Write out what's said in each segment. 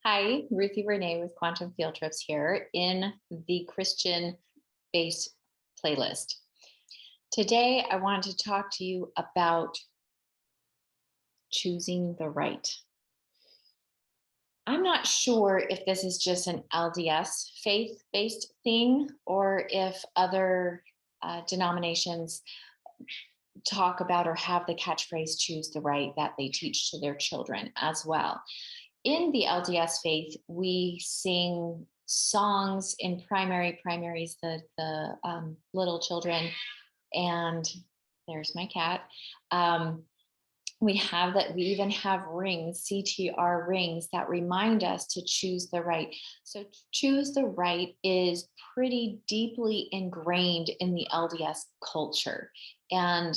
Hi, Ruthie Renee with Quantum Field Trips here in the Christian based playlist. Today, I wanted to talk to you about choosing the right. I'm not sure if this is just an LDS faith based thing or if other denominations talk about or have the catchphrase choose the right that they teach to their children as well. In the LDS faith, we sing songs in primaries, the little children, and there's my cat. We have that. We even have rings, CTR rings, that remind us to choose the right. So, choose the right is pretty deeply ingrained in the LDS culture, and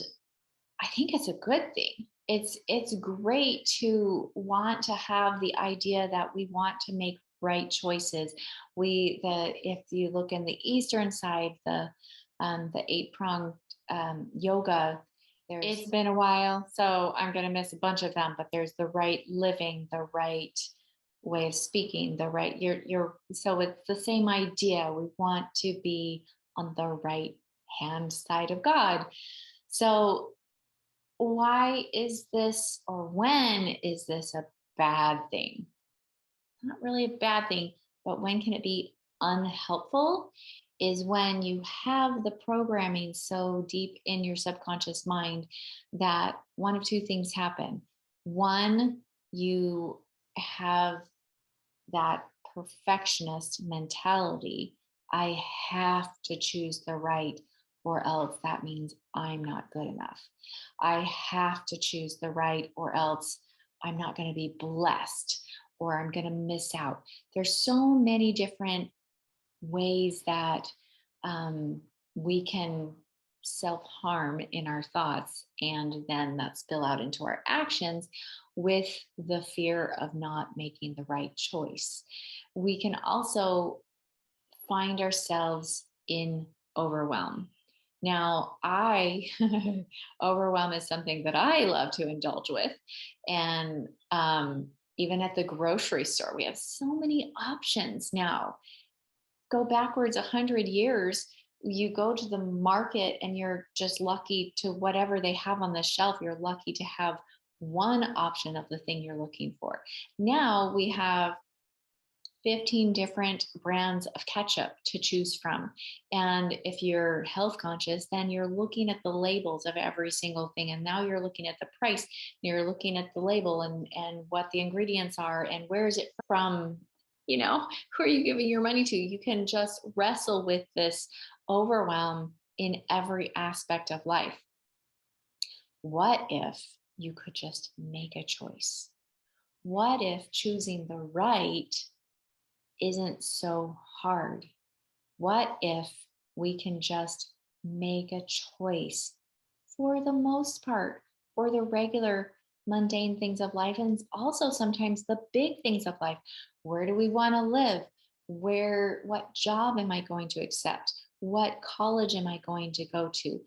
I think it's a good thing. It's great to want to have the idea that we want to make right choices. If you look in the Eastern side, the eight pronged yoga. It's been a while, so I'm going to miss a bunch of them. But there's the right living, the right way of speaking, the right. You're so it's the same idea. We want to be on the right hand side of God. So why is this, or when is this a bad thing? Not really a bad thing, but when can it be unhelpful is when you have the programming so deep in your subconscious mind that one of two things happen. One, you have that perfectionist mentality. I have to choose the right, or else that means I'm not good enough. I have to choose the right, or else I'm not going to be blessed, or I'm going to miss out. There's so many different ways that we can self harm in our thoughts, and then that spill out into our actions with the fear of not making the right choice. We can also find ourselves in overwhelm. Now, I overwhelm is something that I love to indulge with. And even at the grocery store, we have so many options now. Go backwards 100 years, you go to the market and you're just lucky to whatever they have on the shelf. You're lucky to have one option of the thing you're looking for. Now we have 15 different brands of ketchup to choose from. And if you're health conscious, then you're looking at the labels of every single thing. And now you're looking at the price, you're looking at the label and what the ingredients are and where is it from, who are you giving your money to? You can just wrestle with this overwhelm in every aspect of life. What if you could just make a choice? What if choosing the right isn't so hard? What if we can just make a choice for the most part, for the regular mundane things of life, and also sometimes the big things of life? Where do we want to live? What job am I going to accept? What college am I going to go to?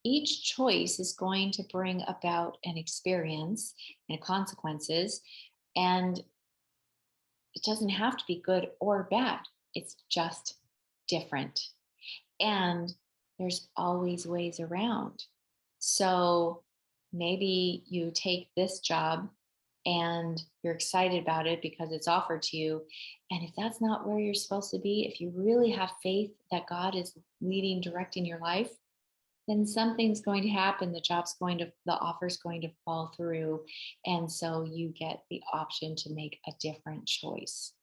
Each choice is going to bring about an experience and consequences, and it doesn't have to be good or bad. It's just different. And there's always ways around. So maybe you take this job and you're excited about it because it's offered to you. And if that's not where you're supposed to be, if you really have faith that God is leading, directing your life, then something's going to happen. The offer's going to fall through. And so you get the option to make a different choice.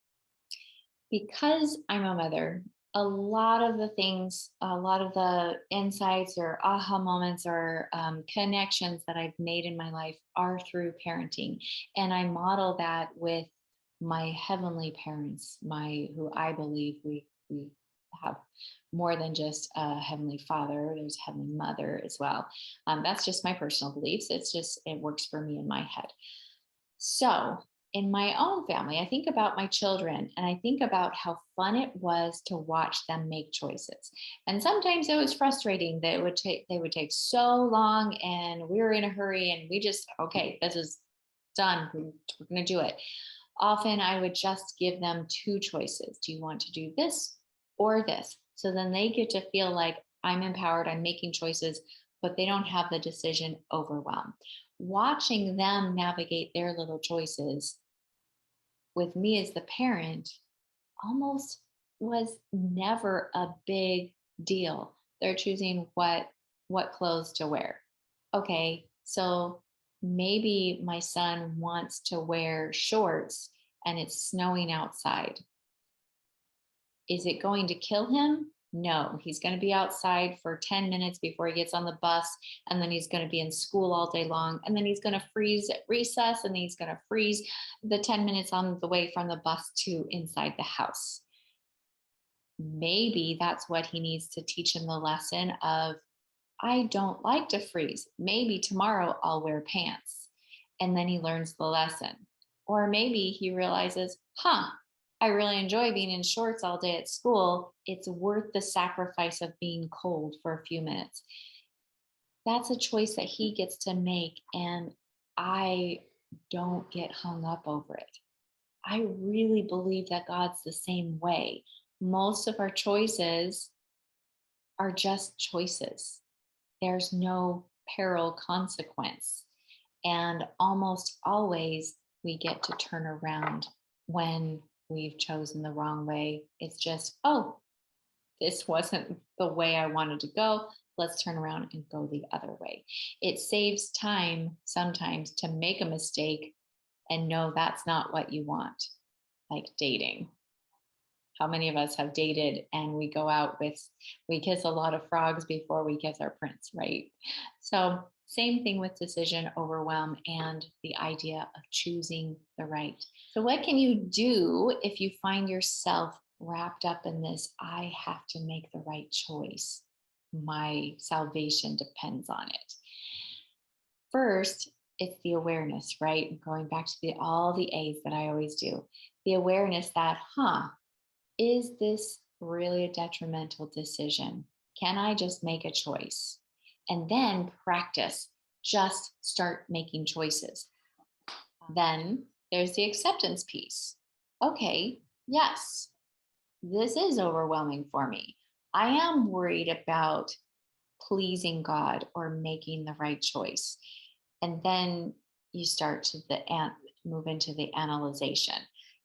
Because I'm a mother, a lot of the insights or aha moments or connections that I've made in my life are through parenting. And I model that with my heavenly parents, who I believe we have more than just a heavenly father. There's a heavenly mother as well. That's just my personal beliefs. It works for me in my head. So in my own family, I think about my children and I think about how fun it was to watch them make choices. And sometimes it was frustrating that they would take so long and we were in a hurry and we just, okay, this is done. We're going to do it. Often I would just give them two choices. Do you want to do this or this? So then they get to feel like I'm empowered, I'm making choices, but they don't have the decision overwhelm. Watching them navigate their little choices with me as the parent almost was never a big deal. They're choosing what clothes to wear. Okay, so maybe my son wants to wear shorts and it's snowing outside. Is it going to kill him? No, he's going to be outside for 10 minutes before he gets on the bus. And then he's going to be in school all day long. And then he's going to freeze at recess. And he's going to freeze the 10 minutes on the way from the bus to inside the house. Maybe that's what he needs to teach him the lesson of, I don't like to freeze. Maybe tomorrow I'll wear pants. And then he learns the lesson. Or maybe he realizes, I really enjoy being in shorts all day at school. It's worth the sacrifice of being cold for a few minutes. That's a choice that he gets to make. And I don't get hung up over it. I really believe that God's the same way. Most of our choices are just choices. There's no peril consequence. And almost always we get to turn around when we've chosen the wrong way. It's just, this wasn't the way I wanted to go. Let's turn around and go the other way. It saves time sometimes to make a mistake and know that's not what you want, like dating. How many of us have dated and we go out we kiss a lot of frogs before we kiss our prince, right? So same thing with decision overwhelm and the idea of choosing the right. So what can you do if you find yourself wrapped up in this, I have to make the right choice. My salvation depends on it. First, it's the awareness, right? Going back to all the A's that I always do. The awareness that, is this really a detrimental decision? Can I just make a choice? And then practice, just start making choices. Then there's the acceptance piece. Okay, yes, this is overwhelming for me. I am worried about pleasing God or making the right choice. And then you start to move into the analyzation.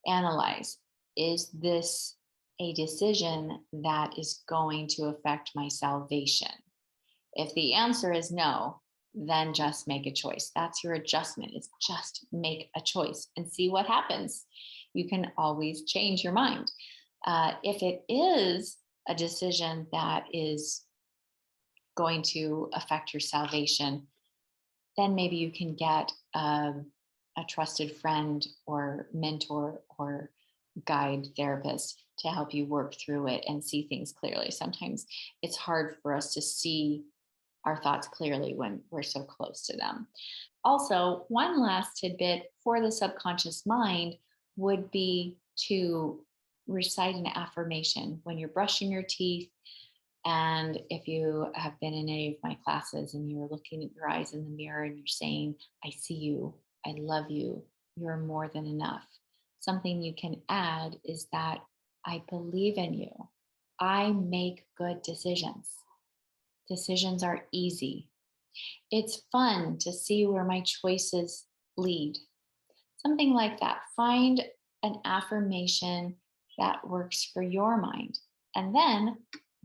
Analyze, is this a decision that is going to affect my salvation? If the answer is no, then just make a choice. That's your adjustment, is just make a choice and see what happens. You can always change your mind. If it is a decision that is going to affect your salvation, then maybe you can get a trusted friend or mentor or guide therapist to help you work through it and see things clearly. Sometimes it's hard for us to see our thoughts clearly when we're so close to them. Also, one last tidbit for the subconscious mind would be to recite an affirmation when you're brushing your teeth. And if you have been in any of my classes and you're looking at your eyes in the mirror and you're saying, I see you, I love you, you're more than enough. Something you can add is that I believe in you. I make good decisions. Decisions are easy. It's fun to see where my choices lead. Something like that. Find an affirmation that works for your mind. And then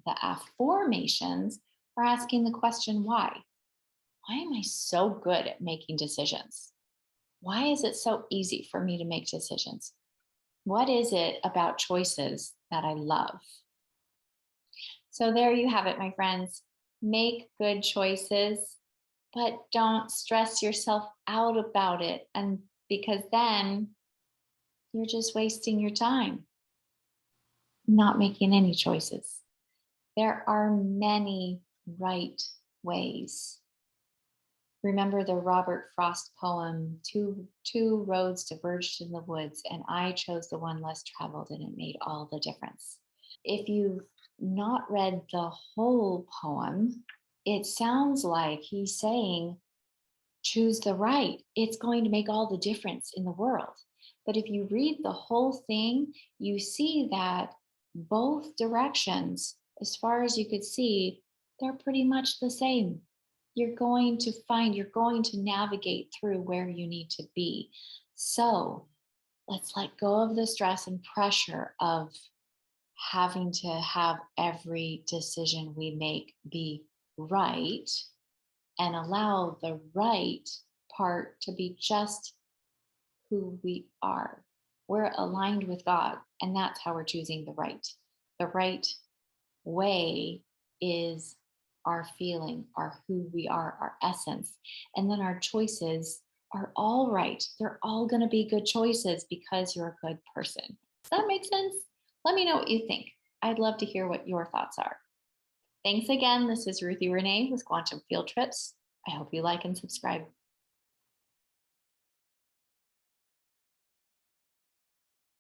the affirmations are asking the question, why? Why am I so good at making decisions? Why is it so easy for me to make decisions? What is it about choices that I love? So there you have it, my friends. Make good choices, but don't stress yourself out about it. And because then you're just wasting your time not making any choices. There are many right ways. Remember the Robert Frost poem, two roads diverged in the woods, and I chose the one less traveled, and it made all the difference. If you've not read the whole poem, it sounds like he's saying, choose the right. It's going to make all the difference in the world. But if you read the whole thing, you see that both directions, as far as you could see, they're pretty much the same. You're going to navigate through where you need to be. So let's let go of the stress and pressure of having to have every decision we make be right and allow the right part to be just who we are. We're aligned with God, and that's how we're choosing the right. The right way is our feeling, our who we are, our essence. And then our choices are all right. They're all going to be good choices because you're a good person. Does that make sense? Let me know what you think. I'd love to hear what your thoughts are. Thanks again. This is Ruthie Renee with Quantum Field Trips. I hope you like and subscribe.